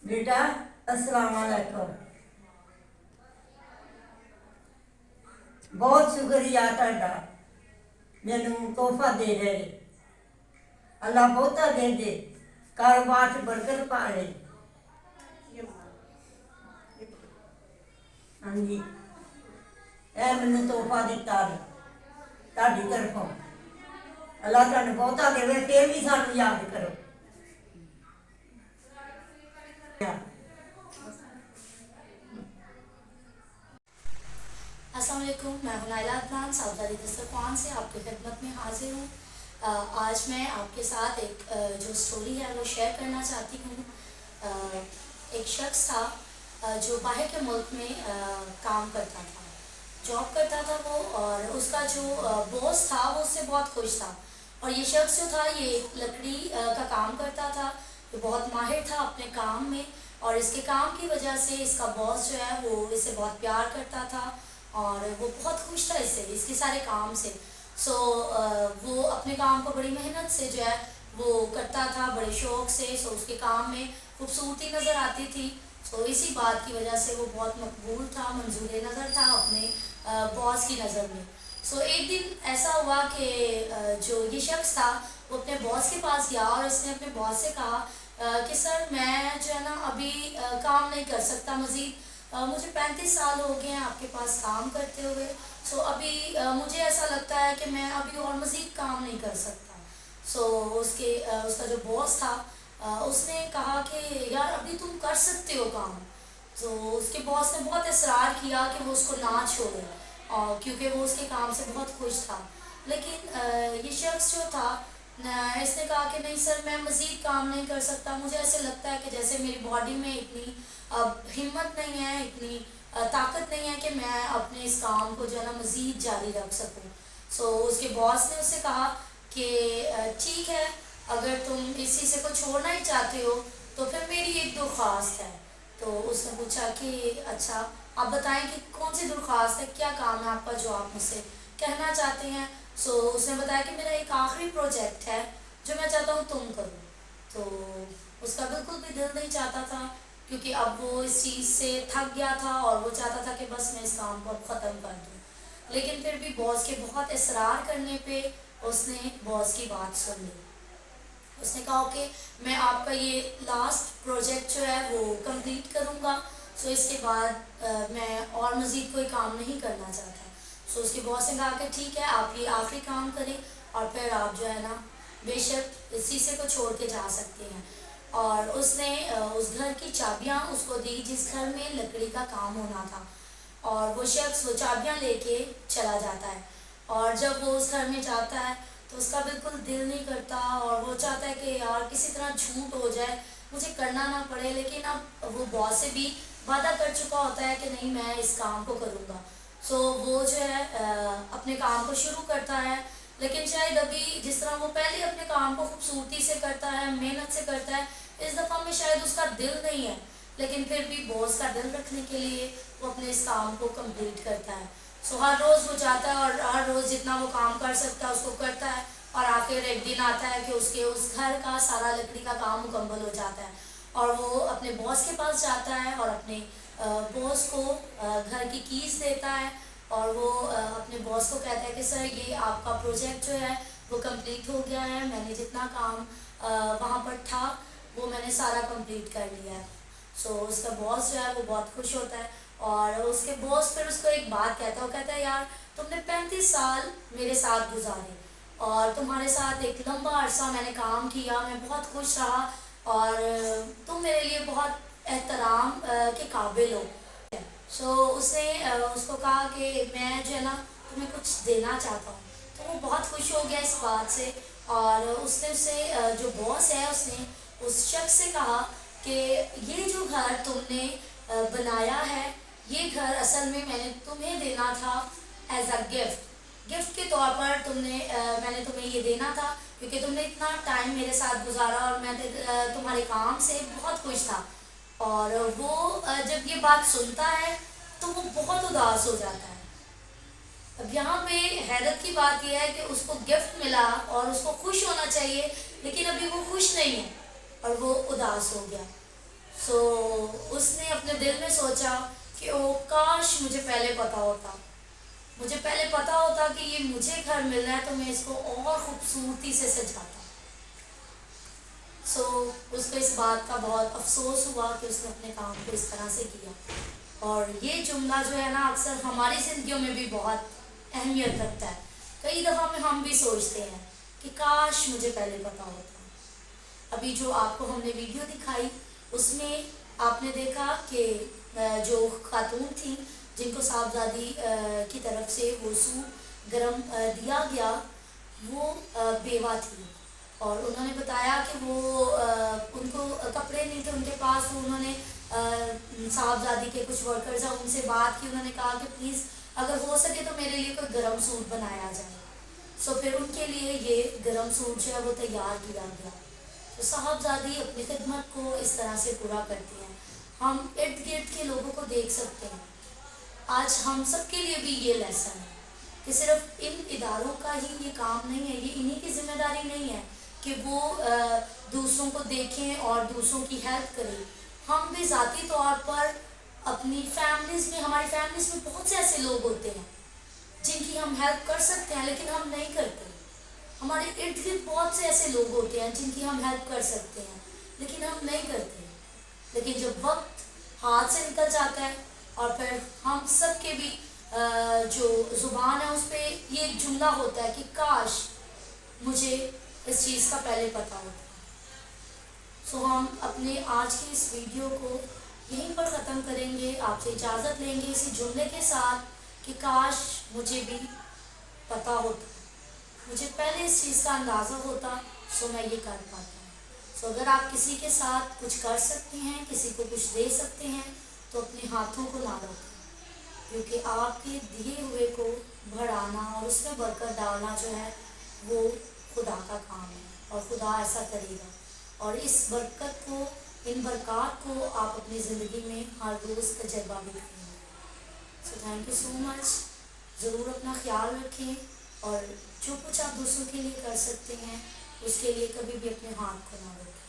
बेटा अस्सलाम वालेकुम। बहुत शुक्रिया ਤੁਹਾਡਾ ਮੈਨੂੰ ਤੋਹਫਾ ਦੇ ਰਹੇ। ਅੱਲਾ ਬਹੁਤਾ ਦੇ ਦੇ, ਕਾਰੋਬਾਰ 'ਚ ਬਰਕਤ ਪਾਵੇ। ਹਾਂਜੀ, ਇਹ ਮੈਨੂੰ ਤੋਹਫਾ ਦਿੱਤਾ ਤੁਹਾਡੀ ਤਰਫੋਂ। ਅੱਲਾ ਤੁਹਾਨੂੰ ਬਹੁਤਾ ਦੇਵੇ, ਫਿਰ ਵੀ ਸਾਨੂੰ ਯਾਦ ਕਰੋ। अस्सलाम वालेकुम, मैं हूं नाइला अदनान सावधानी दस्तरखान से आपकी खिदमत में हाजिर हूँ। आज मैं आपके साथ एक जो स्टोरी है वो शेयर करना चाहती हूँ। एक शख्स था जो बाहर के मुल्क में काम करता था, जॉब करता था वो, और उसका जो बॉस था वो उससे बहुत खुश था। और ये शख्स जो था ये लकड़ी का काम करता था, ये बहुत माहिर था अपने काम में, और इसके काम की वजह से इसका बॉस जो है वो इससे बहुत प्यार करता था और वो बहुत खुश था इससे, इसके सारे काम से। वो अपने काम को बड़ी मेहनत से जो है वो करता था, बड़े शौक़ से। उसके काम में खूबसूरती नज़र आती थी। इसी बात की वजह से वो बहुत मकबूल था, मंजूर नज़र था अपने बॉस की नज़र में। एक दिन ऐसा हुआ कि जो ये शख्स था वो अपने बॉस के पास गया और इसने अपने बॉस से कहा कि सर मैं जो है ना अभी काम नहीं कर सकता मज़ीद, मुझे 35 साल हो गए हैं आपके पास काम करते हुए। अभी मुझे ऐसा लगता है कि मैं अभी और मज़ीद काम नहीं कर सकता। उसका जो बॉस था उसने कहा कि यार अभी तुम कर सकते हो काम। उसके बॉस ने बहुत इसरार किया कि वो उसको ना छोड़े, और क्योंकि वो उसके काम से बहुत खुश था। लेकिन ये शख्स जो था इसने कहा कि नहीं सर मैं मज़ीद काम नहीं कर सकता, मुझे ऐसे लगता है कि जैसे मेरी बॉडी में इतनी हिम्मत नहीं है, इतनी ताकत नहीं है कि मैं अपने इस काम को जो है ना मज़ीद जारी रख सकूं। उसके बॉस ने उससे कहा कि ठीक है, अगर तुम इस हिस्से को छोड़ना ही चाहते हो तो फिर मेरी एक दरख्वास्त है। उसने पूछा कि अच्छा आप बताएं कि कौन सी दरख्वास्त है, क्या काम है आपका जो आप मुझसे कहना चाहते हैं। उसने बताया कि मेरा एक आखिरी प्रोजेक्ट है जो मैं चाहता हूँ तुम करो। उसका बिल्कुल भी दिल नहीं चाहता था, क्योंकि अब वो इस चीज़ से थक गया था और वो चाहता था कि बस मैं इस काम को अब ख़त्म कर दूँ। लेकिन फिर भी बॉस के बहुत इसरार करने पे उसने बॉस की बात सुन ली। उसने कहा कि मैं आपका ये लास्ट प्रोजेक्ट जो है वो कंप्लीट करूँगा, इसके बाद मैं और मज़ीद कोई काम नहीं करना चाहता। उसके बॉस ने कहा कि ठीक है, आप ये आखिरी काम करें और फिर आप जो है ना बेशक इस शीशे को छोड़ के जा सकते हैं। और उसने उस घर की चाबियां उसको दी जिस घर में लकड़ी का काम होना था, और वो शख्स वो चाबियां लेके चला जाता है। और जब वो उस घर में जाता है तो उसका बिल्कुल दिल नहीं करता, और वो चाहता है कि यार किसी तरह छूट हो जाए, मुझे करना ना पड़े। लेकिन अब वो बॉस से भी वादा कर चुका होता है कि नहीं मैं इस काम को करूँगा। वो जो है अपने काम को शुरू करता है, लेकिन शायद अभी जिस तरह वो पहले अपने काम को खूबसूरती से करता है, मेहनत से करता है, इस दफ़ा में शायद उसका दिल नहीं है। लेकिन फिर भी बॉस का दिल रखने के लिए वो अपने इस काम को कंप्लीट करता है। हर रोज़ वो जाता है और हर रोज़ जितना वो काम कर सकता है उसको करता है, और आखिर एक दिन आता है कि उसके उस घर का सारा लकड़ी का काम मुकम्मल हो जाता है, और वो अपने बॉस के पास जाता है और अपने बॉस को घर की कीज़ देता है, और वो अपने बॉस को कहता है कि सर ये आपका प्रोजेक्ट जो है वो कंप्लीट हो गया है, मैंने जितना काम वहाँ पर था वो मैंने सारा कंप्लीट कर लिया है। उसका बॉस जो है वो बहुत खुश होता है, और उसके बॉस फिर उसको एक बात कहता है। वो कहता है यार तुमने 35 साल मेरे साथ गुजारे, और तुम्हारे साथ एक लंबा अरसा मैंने काम किया, मैं बहुत खुश रहा, और तुम मेरे लिए बहुत एहतराम के काबिल हो। उसने उसको कहा कि मैं जो है ना तुम्हें कुछ देना चाहता हूँ। वो बहुत खुश हो गया इस बात से, और उसने उससे जो बॉस है उसने उस शख्स से कहा कि ये जो घर तुमने बनाया है, ये घर असल में मैंने तुम्हें देना था एज अ गिफ्ट के तौर पर। मैंने तुम्हें ये देना था क्योंकि तुमने इतना टाइम मेरे साथ गुजारा, और मैं तुम्हारे काम से बहुत खुश था। और वो जब ये बात सुनता है तो वो बहुत उदास हो जाता है। अब यहाँ पे हैरत की बात यह है कि उसको गिफ्ट मिला और उसको खुश होना चाहिए, लेकिन अभी वो खुश नहीं है और वो उदास हो गया। सो उसने अपने दिल में सोचा कि ओ काश मुझे पहले पता होता, मुझे पहले पता होता कि ये मुझे घर मिल रहा है तो मैं इसको और खूबसूरती से सजाता। सो उसको इस बात का बहुत अफसोस हुआ कि उसने अपने काम को इस तरह से किया। और ये जुमला जो है ना अक्सर हमारी ज़िंदगियों में भी बहुत अहमियत रखता है। कई दफ़ा में हम भी सोचते हैं कि काश मुझे पहले पता होता। अभी जो आपको हमने वीडियो दिखाई उसमें आपने देखा कि जो खातून थी जिनको साहबजादी की तरफ से वो सूप गरम दिया गया वो बेवा थी, और उन्होंने बताया कि वो उनको कपड़े नहीं थे उनके पास, तो उन्होंने साहबजादी के कुछ वर्कर्स हैं उनसे बात की, उन्होंने कहा कि प्लीज़ अगर हो सके तो मेरे लिए कोई गरम सूट बनाया जाए। सो फिर उनके लिए ये गरम सूट जो है वो तैयार किया गया। तो साहबजादी अपनी खिदमत को इस तरह से पूरा करती हैं। हम इर्द गिर्द के लोगों को देख सकते हैं। आज हम सब के लिए भी ये लेसन है कि सिर्फ इन इदारों का ही ये काम नहीं है, ये इन्हीं की जिम्मेदारी नहीं है कि वो दूसरों को देखें और दूसरों की हेल्प करें। हम भी ज़ाती तौर पर अपनी फैमिलीज़ में, हमारी फैमिलीज़ में बहुत से ऐसे लोग होते हैं जिनकी हम हेल्प कर सकते हैं लेकिन हम नहीं करते। हमारे इर्द गिर्द बहुत से ऐसे लोग होते हैं जिनकी हम हेल्प कर सकते हैं लेकिन हम नहीं करते। लेकिन जब वक्त हाथ से निकल जाता है और फिर हम सब के भी जो ज़ुबान है उस पर ये जुमला होता है कि काश मुझे इस चीज़ का पहले पता होता। सो हम अपने आज के इस वीडियो को यहीं पर ख़त्म करेंगे। आपसे इजाज़त लेंगे इसी जुमले के साथ कि काश मुझे भी पता होता, मुझे पहले इस चीज़ का अंदाज़ा होता सो मैं ये कर पाता। सो अगर आप किसी के साथ कुछ कर सकते हैं, किसी को कुछ दे सकते हैं तो अपने हाथों को ना रोकें, क्योंकि आपके दिए हुए को बढ़ाना और उसमें बरकत डालना जो है वो खुदा का काम है और खुदा ऐसा करेगा। और इस बरकत को, इन बरक़ात को आप अपनी ज़िंदगी में हर रोज़ तजर्बा भी करेंगे। So thank you so much. ज़रूर अपना ख्याल रखें और जो कुछ आप दूसरों के लिए कर सकते हैं उसके लिए कभी भी अपने हाथ को ना रोकें।